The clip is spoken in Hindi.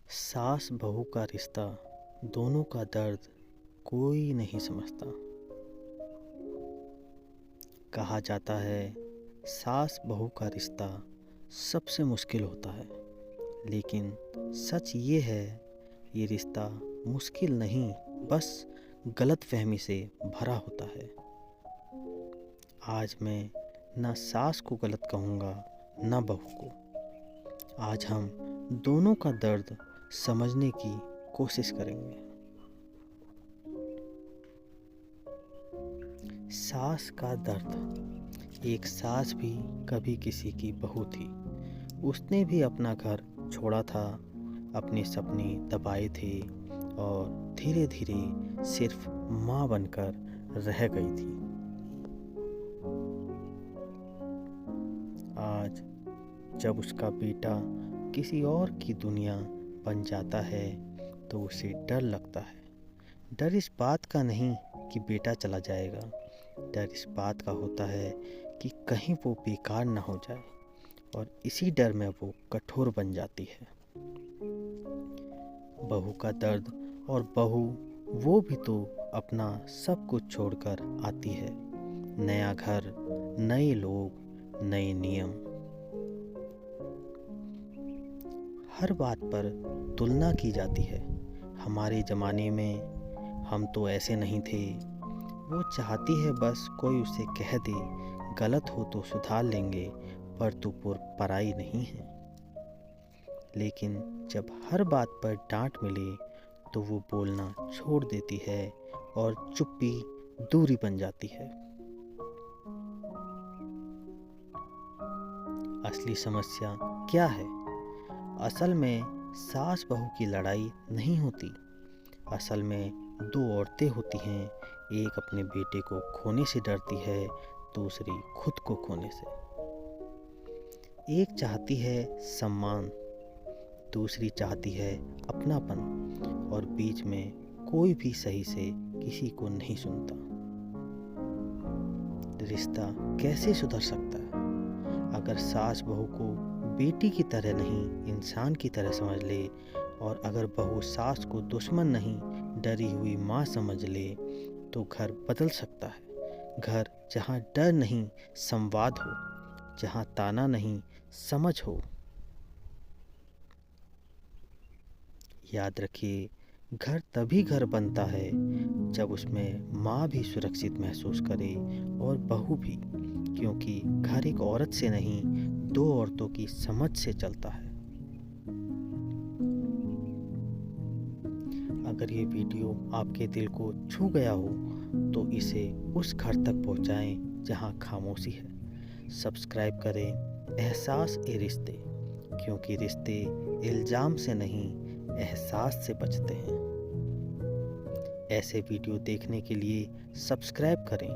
सास बहू का रिश्ता, दोनों का दर्द कोई नहीं समझता। कहा जाता है सास बहू का रिश्ता सबसे मुश्किल होता है, लेकिन सच ये है ये रिश्ता मुश्किल नहीं, बस गलतफहमी से भरा होता है। आज मैं ना सास को गलत कहूँगा ना बहू को। आज हम दोनों का दर्द समझने की कोशिश करेंगे। सास का दर्द। एक सास भी कभी किसी की बहू थी। उसने भी अपना घर छोड़ा था, अपने सपने दबाए थे और धीरे धीरे सिर्फ माँ बनकर रह गई थी। आज जब उसका बेटा किसी और की दुनिया बन जाता है तो उसे डर लगता है। डर इस बात का नहीं कि बेटा चला जाएगा, डर इस बात का होता है कि कहीं वो बेकार ना हो जाए, और इसी डर में वो कठोर बन जाती है। बहू का दर्द। और बहू वो भी तो अपना सब कुछ छोड़कर आती है। नया घर, नए लोग, नए नियम। हर बात पर तुलना की जाती है। हमारे ज़माने में हम तो ऐसे नहीं थे। वो चाहती है बस कोई उसे कह दे, गलत हो तो सुधार लेंगे, पर तू पराई नहीं है। लेकिन जब हर बात पर डांट मिले तो वो बोलना छोड़ देती है और चुप्पी दूरी बन जाती है। असली समस्या क्या है? असल में सास बहू की लड़ाई नहीं होती। असल में दो औरतें होती हैं। एक अपने बेटे को खोने से डरती है, दूसरी खुद को खोने से। एक चाहती है सम्मान, दूसरी चाहती है अपनापन, और बीच में कोई भी सही से किसी को नहीं सुनता। रिश्ता कैसे सुधर सकता है? अगर सास बहू को बेटी की तरह नहीं, इंसान की तरह समझ ले, और अगर बहू सास को दुश्मन नहीं, डरी हुई माँ समझ ले, तो घर बदल सकता है। घर जहाँ डर नहीं, संवाद हो, जहाँ ताना नहीं, समझ हो। याद रखिए, घर तभी घर बनता है जब उसमें माँ भी सुरक्षित महसूस करे और बहू भी, क्योंकि घर एक औरत से नहीं, दो औरतों की समझ से चलता है। अगर ये वीडियो आपके दिल को छू गया हो तो इसे उस घर तक पहुंचाएं जहां खामोशी है। सब्सक्राइब करें एहसास ए रिश्ते, क्योंकि रिश्ते इल्ज़ाम से नहीं, एहसास से बचते हैं। ऐसे वीडियो देखने के लिए सब्सक्राइब करें।